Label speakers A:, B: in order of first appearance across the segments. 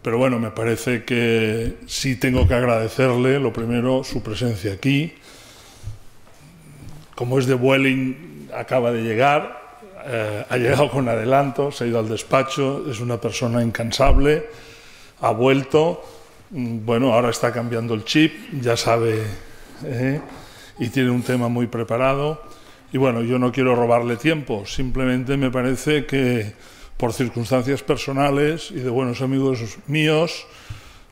A: Pero bueno, me parece que sí tengo que agradecerle, lo primero, su presencia aquí. Como es de Vueling, acaba de llegar, ha llegado con adelanto, se ha ido al despacho, es una persona incansable, ha vuelto, bueno, ahora está cambiando el chip, ya sabe, y tiene un tema muy preparado. Y bueno, yo no quiero robarle tiempo, simplemente me parece que por circunstancias personales y de buenos amigos míos,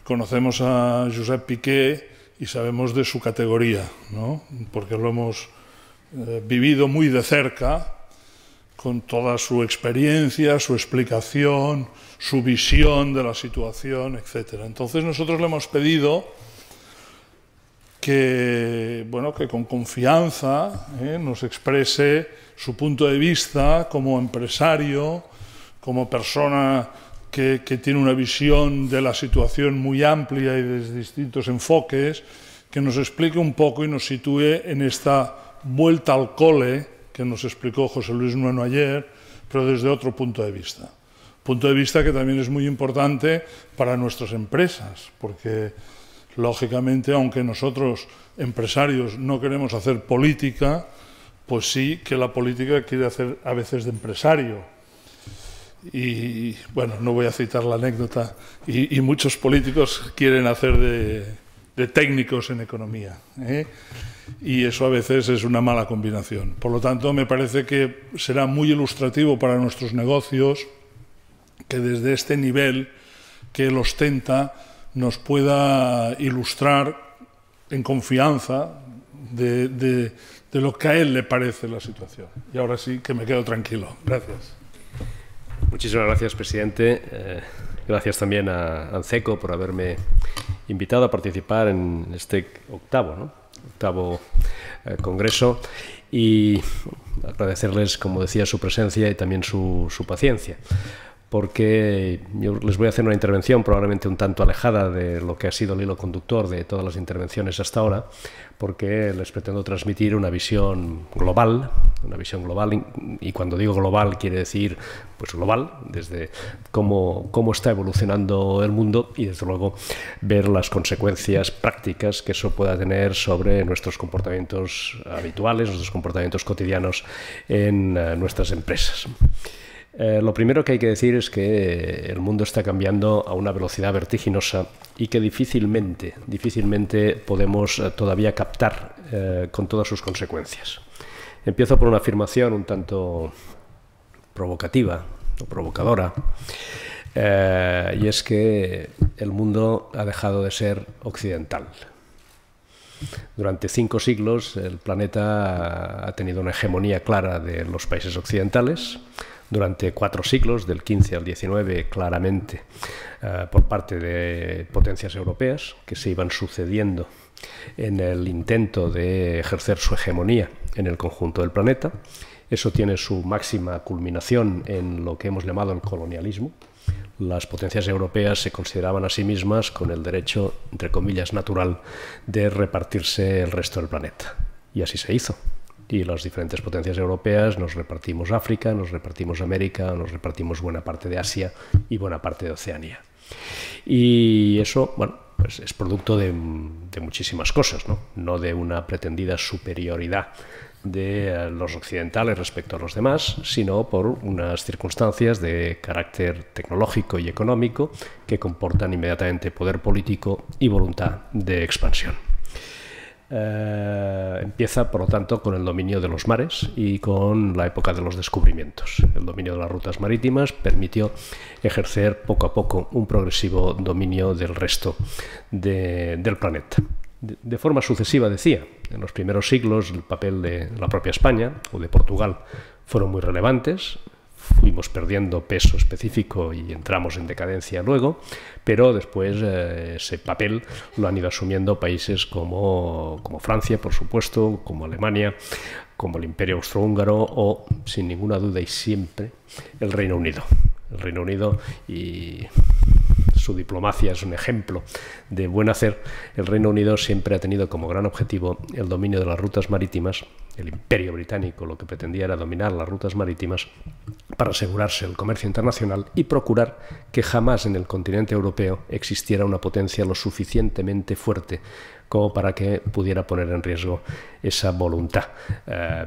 A: conocemos a Josep Piqué y sabemos de su categoría, ¿no? Porque lo hemos vivido muy de cerca, con toda su experiencia, su explicación, su visión de la situación, etc. Entonces nosotros le hemos pedido que, bueno, que con confianza nos exprese su punto de vista como empresario, como persona que tiene una visión de la situación muy amplia y desde distintos enfoques, que nos explique un poco y nos sitúe en esta vuelta al cole que nos explicó José Luis Nueno ayer, pero desde otro punto de vista. Punto de vista que también es muy importante para nuestras empresas, porque lógicamente, aunque nosotros, empresarios, no queremos hacer política, pues sí que la política quiere hacer a veces de empresario. Y bueno, no voy a citar la anécdota, y muchos políticos quieren hacer de técnicos en economía, y eso a veces es una mala combinación. Por lo tanto, me parece que será muy ilustrativo para nuestros negocios que desde este nivel que él ostenta nos pueda ilustrar en confianza de lo que a él le parece la situación. Y ahora sí que me quedo tranquilo. Gracias.
B: Muchísimas gracias, presidente. Gracias también a ANCECO por haberme invitado a participar en este octavo congreso, y agradecerles, como decía, su presencia y también su paciencia, porque yo les voy a hacer una intervención probablemente un tanto alejada de lo que ha sido el hilo conductor de todas las intervenciones hasta ahora, porque les pretendo transmitir una visión global, y cuando digo global quiere decir pues global, desde cómo está evolucionando el mundo y desde luego ver las consecuencias prácticas que eso pueda tener sobre nuestros comportamientos habituales, nuestros comportamientos cotidianos en nuestras empresas. Lo primero que hay que decir es que el mundo está cambiando a una velocidad vertiginosa y que difícilmente podemos todavía captar con todas sus consecuencias. Empiezo por una afirmación un tanto provocativa o provocadora, y es que el mundo ha dejado de ser occidental. Durante 5 siglos el planeta ha tenido una hegemonía clara de los países occidentales. Durante 4 siglos, del 15 al 19, claramente por parte de potencias europeas que se iban sucediendo en el intento de ejercer su hegemonía en el conjunto del planeta. Eso tiene su máxima culminación en lo que hemos llamado el colonialismo. Las potencias europeas se consideraban a sí mismas con el derecho, entre comillas, natural de repartirse el resto del planeta. Y así se hizo. Y las diferentes potencias europeas nos repartimos África, nos repartimos América, nos repartimos buena parte de Asia y buena parte de Oceanía. Y eso, bueno, pues es producto de muchísimas cosas, no de una pretendida superioridad de los occidentales respecto a los demás, sino por unas circunstancias de carácter tecnológico y económico que comportan inmediatamente poder político y voluntad de expansión. Empieza, por lo tanto, con el dominio de los mares y con la época de los descubrimientos. El dominio de las rutas marítimas permitió ejercer poco a poco un progresivo dominio del resto del planeta. De forma sucesiva, decía, en los primeros siglos el papel de la propia España o de Portugal fueron muy relevantes. Fuimos perdiendo peso específico y entramos en decadencia luego, pero después ese papel lo han ido asumiendo países como Francia, por supuesto, como Alemania, como el Imperio Austrohúngaro o, sin ninguna duda y siempre, el Reino Unido. El Reino Unido y su diplomacia es un ejemplo de buen hacer. El Reino Unido siempre ha tenido como gran objetivo el dominio de las rutas marítimas, el Imperio Británico lo que pretendía era dominar las rutas marítimas para asegurarse el comercio internacional y procurar que jamás en el continente europeo existiera una potencia lo suficientemente fuerte como para que pudiera poner en riesgo esa voluntad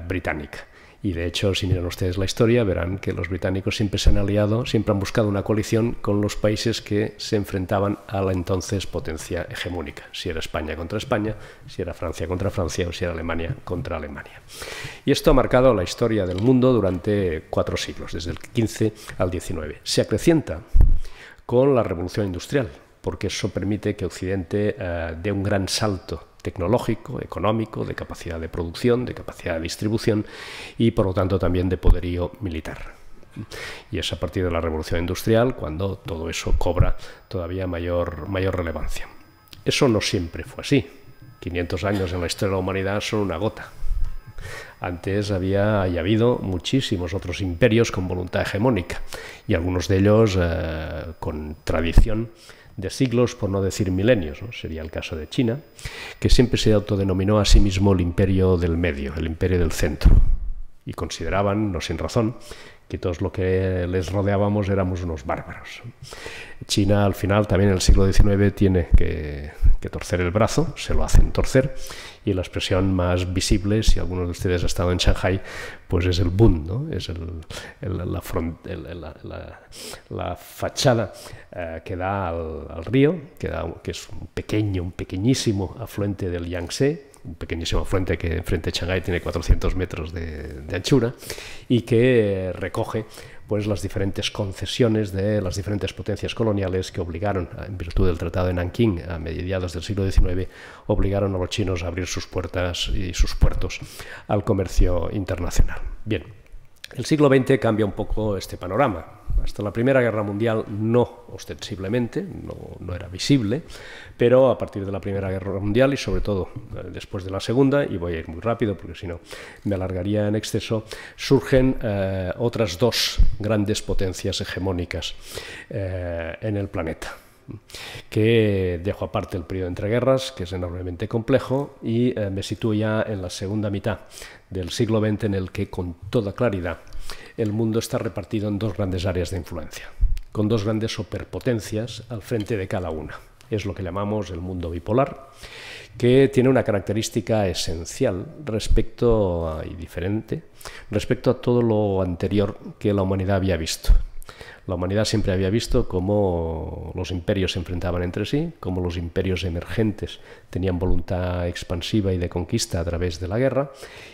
B: británica. Y de hecho, si miran ustedes la historia, verán que los británicos siempre se han aliado, siempre han buscado una coalición con los países que se enfrentaban a la entonces potencia hegemónica. Si era España contra España, si era Francia contra Francia o si era Alemania contra Alemania. Y esto ha marcado la historia del mundo durante 4 siglos, desde el XV al XIX. Se acrecienta con la revolución industrial, porque eso permite que Occidente dé un gran salto tecnológico, económico, de capacidad de producción, de capacidad de distribución y, por lo tanto, también de poderío militar. Y es a partir de la revolución industrial cuando todo eso cobra todavía mayor relevancia. Eso no siempre fue así. 500 años en la historia de la humanidad son una gota. Antes había y ha habido muchísimos otros imperios con voluntad hegemónica y algunos de ellos con tradición de siglos, por no decir milenios, ¿no? Sería el caso de China, que siempre se autodenominó a sí mismo el imperio del medio, el imperio del centro, y consideraban, no sin razón, que todos lo que les rodeábamos éramos unos bárbaros. China, al final, también en el siglo XIX, tiene que torcer el brazo, se lo hacen torcer, y la expresión más visible, si alguno de ustedes ha estado en Shanghái, pues es el bund, ¿no? Es la fachada que da al río, que es un pequeñísimo afluente del Yangtze, un pequeñísimo afluente que enfrente de Shanghái tiene 400 metros de anchura y que recoge pues las diferentes concesiones de las diferentes potencias coloniales que obligaron, en virtud del Tratado de Nankín a mediados del siglo XIX, obligaron a los chinos a abrir sus puertas y sus puertos al comercio internacional. Bien, el siglo XX cambia un poco este panorama. Hasta la Primera Guerra Mundial no ostensiblemente, no era visible, pero a partir de la Primera Guerra Mundial y sobre todo después de la Segunda, y voy a ir muy rápido porque si no me alargaría en exceso, surgen otras 2 grandes potencias hegemónicas en el planeta, que dejo aparte el periodo entre guerras, que es enormemente complejo, y me sitúo ya en la segunda mitad del siglo XX, en el que con toda claridad el mundo está repartido en 2 grandes áreas de influencia, con 2 grandes superpotencias al frente de cada una. Es lo que llamamos el mundo bipolar, que tiene una característica esencial y diferente respecto a todo lo anterior que la humanidad había visto. La humanidad siempre había visto cómo los imperios se enfrentaban entre sí, cómo los imperios emergentes tenían voluntad expansiva y de conquista a través de la guerra,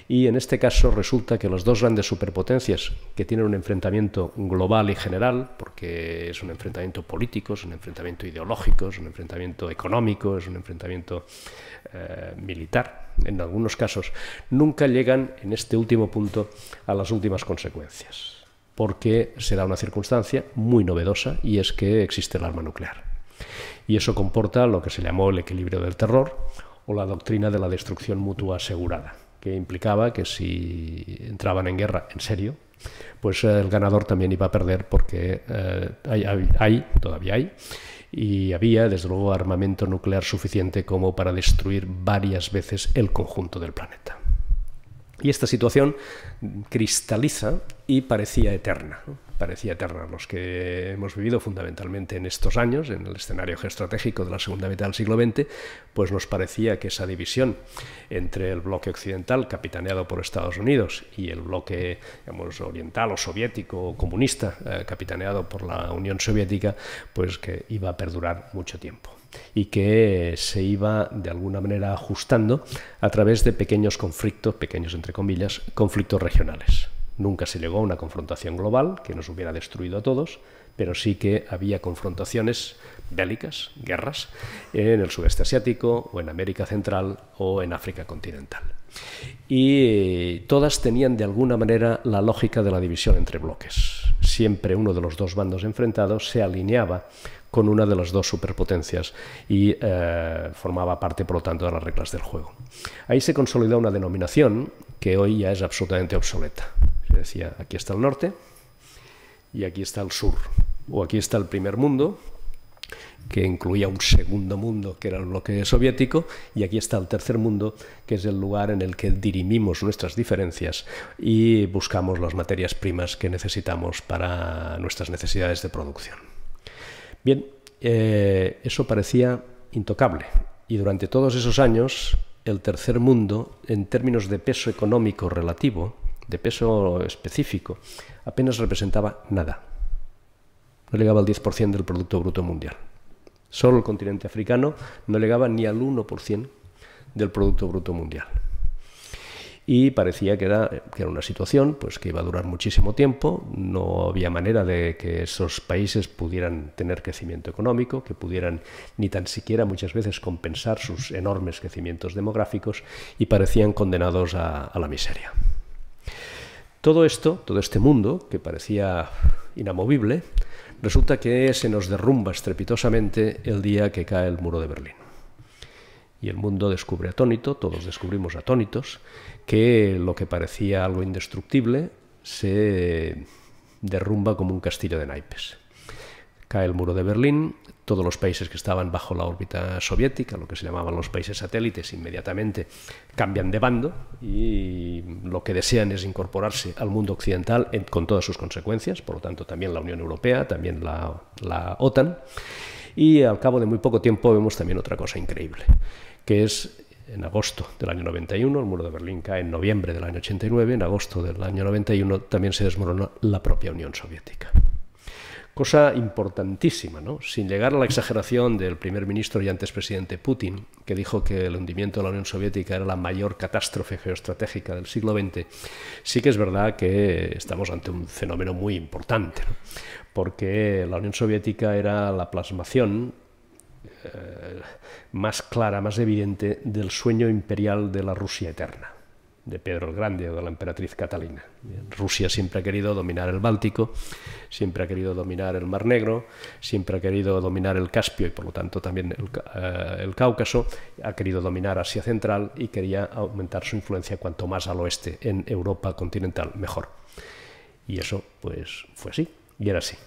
B: y en este caso resulta que las 2 grandes superpotencias que tienen un enfrentamiento global y general, porque es un enfrentamiento político, es un enfrentamiento ideológico, es un enfrentamiento económico, es un enfrentamiento militar, en algunos casos, nunca llegan en este último punto a las últimas consecuencias, porque se da una circunstancia muy novedosa y es que existe el arma nuclear. Y eso comporta lo que se llamó el equilibrio del terror o la doctrina de la destrucción mutua asegurada, que implicaba que si entraban en guerra en serio, pues el ganador también iba a perder porque todavía hay, y había desde luego armamento nuclear suficiente como para destruir varias veces el conjunto del planeta. Y esta situación cristaliza y parecía eterna, ¿no? Parecía eterna. Los que hemos vivido fundamentalmente en estos años, en el escenario geoestratégico de la segunda mitad del siglo XX, pues nos parecía que esa división entre el bloque occidental, capitaneado por Estados Unidos, y el bloque, digamos, oriental o soviético o comunista, capitaneado por la Unión Soviética, pues que iba a perdurar mucho tiempo y que se iba de alguna manera ajustando a través de pequeños conflictos, pequeños entre comillas, conflictos regionales. Nunca se llegó a una confrontación global que nos hubiera destruido a todos, pero sí que había confrontaciones bélicas, guerras, en el sudeste asiático o en América Central o en África continental. Y todas tenían de alguna manera la lógica de la división entre bloques. Siempre uno de los 2 bandos enfrentados se alineaba con una de las 2 superpotencias y formaba parte, por lo tanto, de las reglas del juego. Ahí se consolidó una denominación que hoy ya es absolutamente obsoleta. Se decía, aquí está el norte y aquí está el sur, o aquí está el primer mundo que incluía un segundo mundo, que era el bloque soviético, y aquí está el tercer mundo, que es el lugar en el que dirimimos nuestras diferencias y buscamos las materias primas que necesitamos para nuestras necesidades de producción. Bien, eso parecía intocable, y durante todos esos años el tercer mundo, en términos de peso económico relativo, de peso específico, apenas representaba nada. No llegaba al 10% del Producto Bruto Mundial. Solo el continente africano no llegaba ni al 1% del Producto Bruto Mundial. Y parecía que era una situación pues, que iba a durar muchísimo tiempo, no había manera de que esos países pudieran tener crecimiento económico, que pudieran ni tan siquiera muchas veces compensar sus enormes crecimientos demográficos, y parecían condenados a la miseria. Todo esto, todo este mundo, que parecía inamovible, resulta que se nos derrumba estrepitosamente el día que cae el muro de Berlín. Y el mundo descubre atónito, todos descubrimos atónitos, que lo que parecía algo indestructible se derrumba como un castillo de naipes. Cae el muro de Berlín, todos los países que estaban bajo la órbita soviética, lo que se llamaban los países satélites, inmediatamente cambian de bando y lo que desean es incorporarse al mundo occidental con todas sus consecuencias, por lo tanto también la Unión Europea, también la OTAN, y al cabo de muy poco tiempo vemos también otra cosa increíble, que es en agosto del año 91, el muro de Berlín cae en noviembre del año 89, en agosto del año 91 también se desmoronó la propia Unión Soviética. Cosa importantísima, ¿no? Sin llegar a la exageración del primer ministro y antes presidente Putin, que dijo que el hundimiento de la Unión Soviética era la mayor catástrofe geoestratégica del siglo XX, sí que es verdad que estamos ante un fenómeno muy importante, ¿no? Porque la Unión Soviética era la plasmación más clara, más evidente del sueño imperial de la Rusia eterna, de Pedro el Grande o de la emperatriz Catalina. Rusia siempre ha querido dominar el Báltico, siempre ha querido dominar el Mar Negro, siempre ha querido dominar el Caspio y por lo tanto también el Cáucaso, ha querido dominar Asia Central y quería aumentar su influencia cuanto más al oeste, en Europa continental, mejor. Y eso pues fue así, y era así.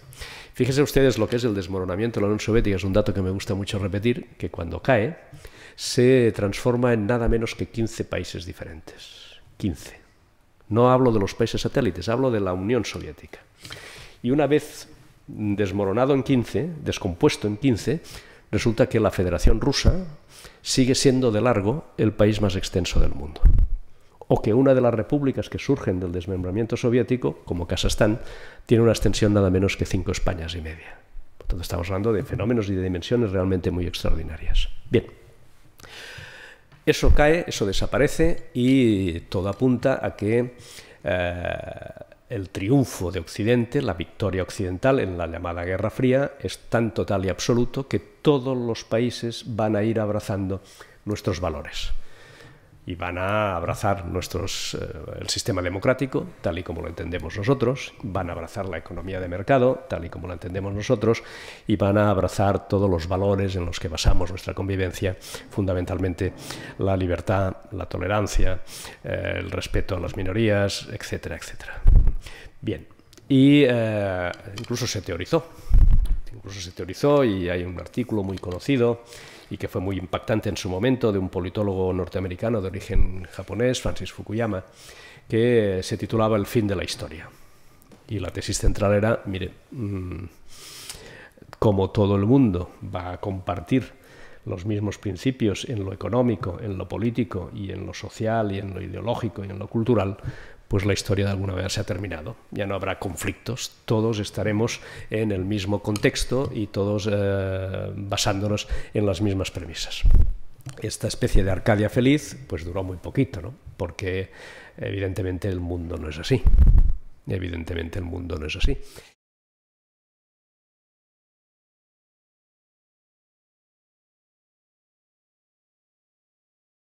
B: Fíjense ustedes lo que es el desmoronamiento de la Unión Soviética, es un dato que me gusta mucho repetir, que cuando cae se transforma en nada menos que 15 países diferentes. 15. No hablo de los países satélites, hablo de la Unión Soviética. Y una vez desmoronado en 15, descompuesto en 15, resulta que la Federación Rusa sigue siendo de largo el país más extenso del mundo. O que una de las repúblicas que surgen del desmembramiento soviético, como Kazajstán, tiene una extensión nada menos que 5 Españas y media. Por tanto, estamos hablando de fenómenos y de dimensiones realmente muy extraordinarias. Bien. Eso cae, eso desaparece y todo apunta a que el triunfo de Occidente, la victoria occidental en la llamada Guerra Fría, es tan total y absoluto que todos los países van a ir abrazando nuestros valores y van a abrazar el sistema democrático, tal y como lo entendemos nosotros, van a abrazar la economía de mercado, tal y como la entendemos nosotros, y van a abrazar todos los valores en los que basamos nuestra convivencia, fundamentalmente la libertad, la tolerancia, el respeto a las minorías, etcétera, etcétera. Bien, y incluso se teorizó y hay un artículo muy conocido y que fue muy impactante en su momento, de un politólogo norteamericano de origen japonés, Francis Fukuyama, que se titulaba El fin de la historia. Y la tesis central era, mire, como todo el mundo va a compartir los mismos principios en lo económico, en lo político y en lo social y en lo ideológico y en lo cultural, pues la historia de alguna manera se ha terminado. Ya no habrá conflictos, todos estaremos en el mismo contexto y todos basándonos en las mismas premisas. Esta especie de Arcadia feliz pues duró muy poquito, ¿no? Porque evidentemente el mundo no es así. Evidentemente el mundo no es así.